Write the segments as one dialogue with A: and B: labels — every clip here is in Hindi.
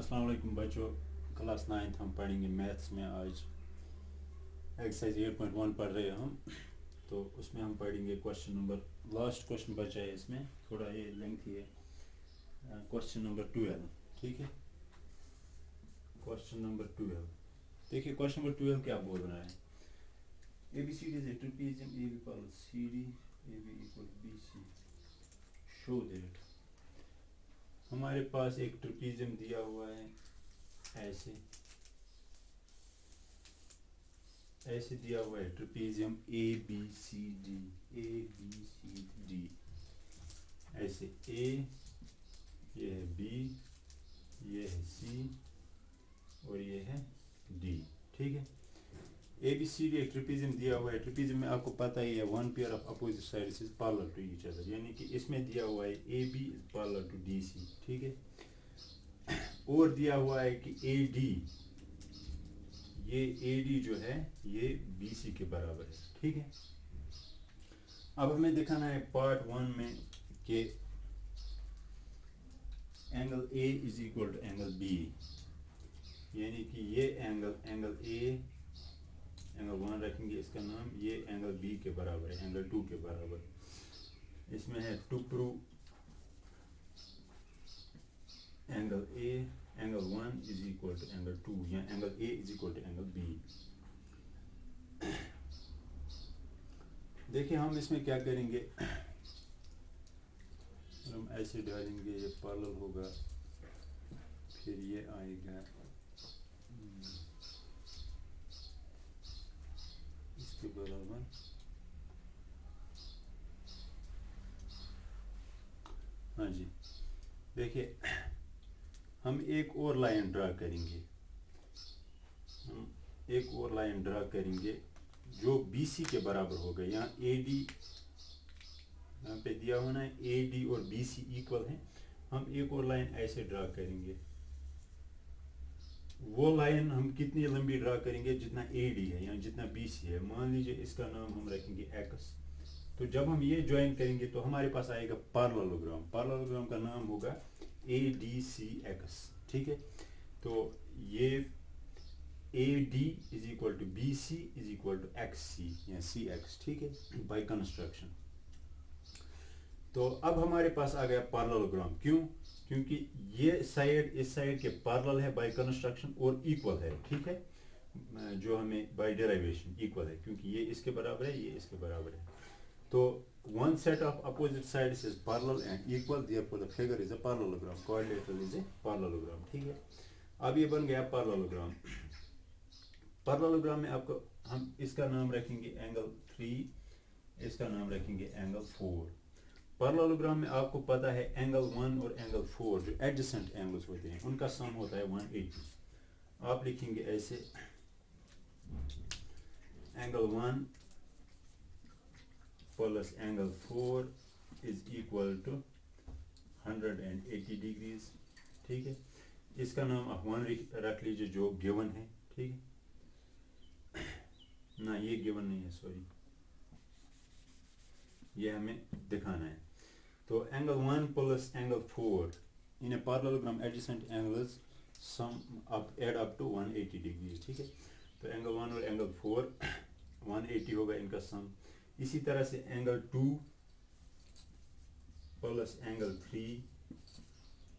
A: अस्सलाम वालेकुम बच्चों। क्लास 9th हम पढ़ेंगे मैथ्स में। आज एक्सरसाइज 8.1 पढ़ रहे हैं हम। तो उसमें हम पढ़ेंगे क्वेश्चन नंबर, लास्ट क्वेश्चन बचा है इसमें, थोड़ा ये लेंथी है। क्वेश्चन नंबर 12, ठीक है। क्वेश्चन नंबर 12, देखिए क्वेश्चन नंबर 12 क्या बोल रहा है। ABCD is a trapezium, AB equals CD, AB equals BC, show that। हमारे पास एक ट्रेपेजियम दिया हुआ है, ऐसे दिया हुआ है ट्रेपेजियम ABCD, ऐसे A, ये है B, ये है C और ये है D, ठीक है। ABCD एक ट्रेपेजियम दिया हुआ है। ट्रेपेजियम में आपको पता ही है one pair of opposite sides is parallel to each other, यानी कि इसमें दिया हुआ है AB is parallel to DC, ठीक है। और दिया हुआ है कि AD, ये AD जो है ये BC के बराबर है, ठीक है। अब हमें दिखाना है पार्ट 1 में कि angle A is equal to angle B, यानी कि ये एंगल A, एंगल 1 रखेंगे इसका नाम, ये एंगल B के बराबर है, एंगल 2 के बराबर। इसमें है to prove angle A, angle 1 is equal to angle 2, या angle A is equal to angle B। देखिए हम इसमें क्या करेंगे, हम ऐसे डालेंगे, ये पैरेलल होगा, फिर ये आएगा इसके बराबर। हाँ जी, देखिए हम एक और लाइन ड्रा करेंगे, जो BC के बराबर होगा। यहाँ AD, यहाँ पे दिया होना है AD और BC इक्वल है। हम एक और लाइन ऐसे ड्रा करेंगे। वो लाइन हम कितनी लंबी ड्रा करेंगे, जितना AD है या जितना BC है। मान लीजिए इसका नाम हम रखेंगे X। तो जब हम ये ज्वाइन करेंगे तो हमारे पास आएगा पैरेललोग्राम। पैरेललोग्राम का नाम होगा ADCX, ठीक है। तो ये AD is equal to BC is equal to XC या CX, ठीक है, बाय कंस्ट्रक्शन। तो अब हमारे पास आ गया पैरेललोग्राम। क्यों? क्योंकि ये साइड इस साइड के पैरेलल है बाय कंस्ट्रक्शन और इक्वल है, ठीक है। जो हमें बाय डेरिवेशन इक्वल है, क्योंकि ये इसके बराबर है, ये इसके बराबर है। तो one set of opposite sides is parallel and equal, therefore the figure is a parallelogram, quadrilateral is a parallelogram, ठीक है। अब ये बन गया पैरेललोग्राम। पैरेललोग्राम में आपको हम इसका नाम रखेंगे एंगल 3, इसका नाम रखेंगे एंगल 4। पैरेललोग्राम में आपको पता है एंगल 1 और एंगल 4 जो एडजेसेंट एंगल्स होते हैं उनका सम होता है 180। आप लिखेंगे ऐसे, angle 1 plus angle 4 is equal to 180 degrees, ठीक है। इसका नाम आप 1 रख लीजिए जो गिवन है, ठीक है ना, ये गिवन नहीं है, सॉरी, ये हमें दिखाना है। तो angle 1 plus angle 4 in a parallelogram adjacent angles sum up add up to 180 degrees, ठीक है। तो एंगल 1 और एंगल 4 180 होगा इनका सम। इसी तरह से एंगल 2 प्लस एंगल 3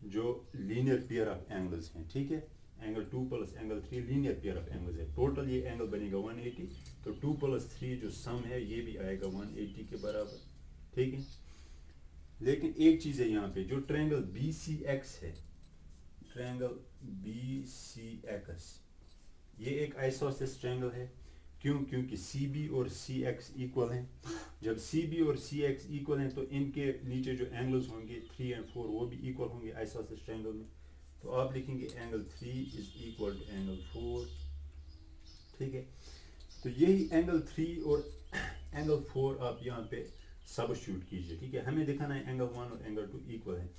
A: जो लीनियर पेयर ऑफ एंगल्स हैं, ठीक है। Angle 2 plus angle 3 linear pair of angles है। टोटल ये एंगल बनेगा 180। तो 2 प्लस 3 जो सम है ये भी आएगा 180 के बराबर, ठीक है। लेकिन एक चीज़ है यहाँ पे, जो ट्रायंगल BCX है, ट्रायंगल BCX ये एक आइसोसेलेस ट्रायंगल है। क्यों? क्योंकि CB और CX इक्वल हैं। जब CB और CX इक्वल हैं तो इनके नीचे जो एंगल्स होंगे 3 और 4 वो भी इक्वल होंगे आइसोसेलेस ट्रायंगल में। तो आप लिखेंगे angle 3 is equal to angle 4, ठीक है। तो यही एंगल 3 और एंगल 4 आप यहाँ पे सब्स्टिट्यूट कीजिए, ठीक है। हमें दिखाना है एंगल 1 और एंगल 2 इक्वल है।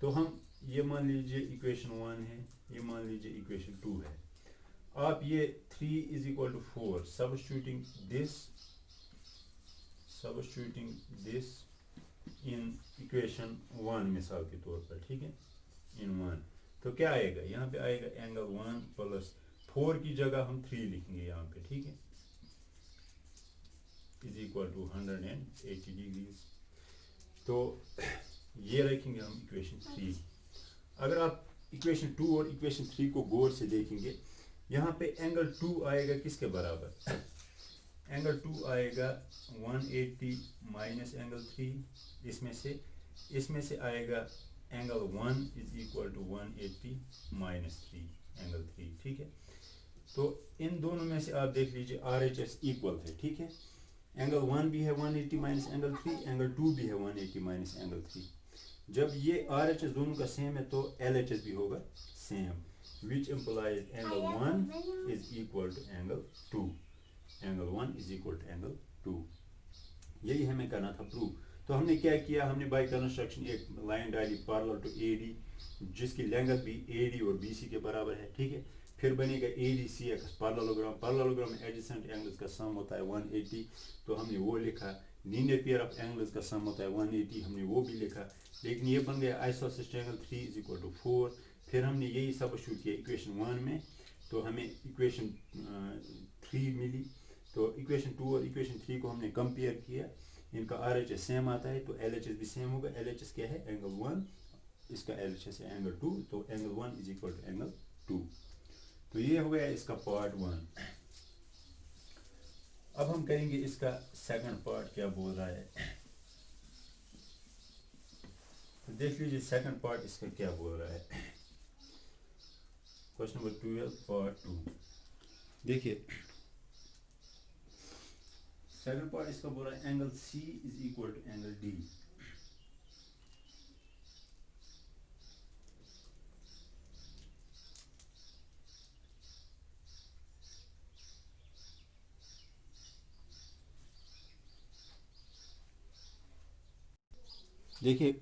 A: तो हम ये मान लीजिए इक्वेशन 1 है, ये मान लीजिए इक्वेशन 2 है। आप ये 3 is equal to 4 substituting this in equation 1 मिसाल के तौर पर, ठीक है, इन 1। तो क्या आएगा, यहाँ पे आएगा एंगल 1 प्लस 4 की जगह हम 3 लिखेंगे यहाँ पे, ठीक है, इज इक्वल टू 180 डिग्रीज। तो ये रखेंगे हम इक्वेशन 3। अगर आप इक्वेशन 2 और इक्वेशन 3 को गौर से देखेंगे, यहाँ पे एंगल 2 आएगा किसके बराबर, एंगल 2 आएगा 180 माइनस एंगल 3, इसमें से आएगा angle 1 is equal to 180 minus 3 angle 3, ठीक है। तो इन दोनों में से आप देख लीजिए RHS इक्वल है, ठीक है, एंगल 1 भी है 180 माइनस एंगल 3, एंगल 2 भी है 180 माइनस एंगल 3। जब ये RHS दोनों का सेम है तो LHS भी होगा same, which implies angle 1 is equal to angle 2, angle 1 is equal to angle 2। यही हमें करना था प्रूव। तो हमने क्या किया, हमने बाय कंस्ट्रक्शन एक लाइन डाली पैरेलल टू AD, जिसकी लेंथ भी AD और BC के बराबर है, ठीक है। फिर बनेगा ADCX पैरेललोग्राम, पैरेललोग्राम में एडजेसेंट एंगल्स का सम होता है 180, तो हमने वो लिखा। लीनियर पेयर ऑफ एंगल्स का सम होता है 180, हमने वो भी लिखा। लेकिन ये बन गया isosceles angle 3 is equal to 4। फिर हमने यही सब्स्टिट्यूट किया इक्वेशन 1 में, तो हमें इक्वेशन 3 मिली। तो इक्वेशन 2 और इक्वेशन 3 को हमने कंपेयर किया, इनका RHS सेम आता है तो LHS भी सेम होगा। LHS क्या है, एंगल 1, इसका LHS है एंगल 2, तो angle 1 is equal to angle 2। तो ये हो गया इसका पार्ट 1। अब हम करेंगे इसका सेकंड पार्ट क्या बोल रहा है। तो देख लीजिए सेकंड पार्ट इसका क्या बोल रहा है। क्वेश्चन नंबर 12 पार्ट 2 देखिए, सेकंड पार्ट इसका बोल रहा है angle C is equal to angle D। देखिए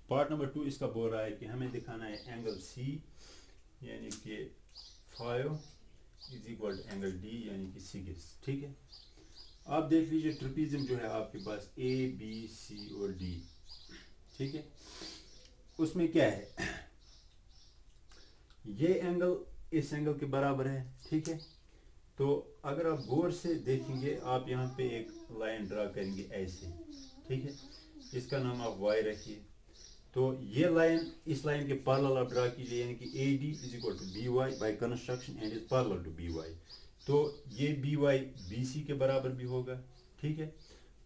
A: पार्ट नंबर 2 इसका बोल रहा है कि हमें दिखाना है एंगल C यानी कि 5 is equal to angle D यानी कि 6, ठीक है। आप देख लीजिए ट्रेपेजियम जो है आपके पास A B C और D, ठीक है। उसमें क्या है, ये एंगल इस एंगल के बराबर है, ठीक है। तो अगर आप गौर से देखेंगे, आप यहाँ पे एक लाइन ड्रा करेंगे ऐसे, ठीक है, इसका नाम आप Y रखिए। तो ये लाइन इस लाइन के पैरेलल आप ड्रा कीजिए, यानी कि AD is equal to BY by construction and is parallel to BY। तो ये BY BC के बराबर भी होगा, ठीक है।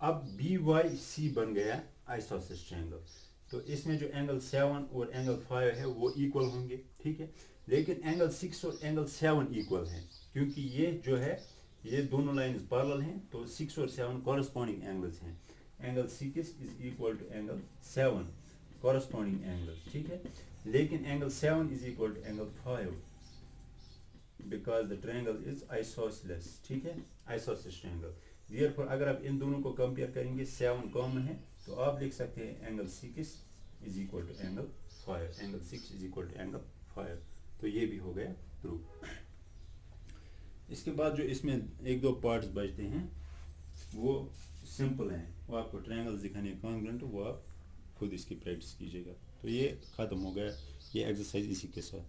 A: अब BYC बन गया आइसोसेलेस ट्रायंगल। तो इसमें जो एंगल 7 और एंगल 5 है वो इक्वल होंगे, ठीक है। लेकिन एंगल 6 और एंगल 7 इक्वल है, क्योंकि ये जो है ये दोनों लाइन्स पैरेलल हैं, तो 6 और 7 कॉरेस्पॉन्डिंग एंगल्स हैं। Angle 6 is equal to angle 7 corresponding angles, ठीक है। लेकिन angle 7 is equal to angle 5 because the triangle is isosceles, ठीक है, आइसोसेलेस ट्रायंगल। देयरफॉर अगर आप इन दोनों को कंपेयर करेंगे, 7 कॉमन है, तो आप लिख सकते हैं angle 6 is equal to angle 5, angle 6 is equal to angle 5। तो ये भी हो गया प्रूफ। इसके बाद जो इसमें एक दो पार्ट्स बचते हैं वो सिंपल हैं, वो आपको ट्रायंगल्स दिखाने कॉन्ग्रुएंट, वो आप खुद इसकी प्रैक्टिस कीजिएगा। तो ये ख़त्म हो गया ये एक्सरसाइज इसी के साथ।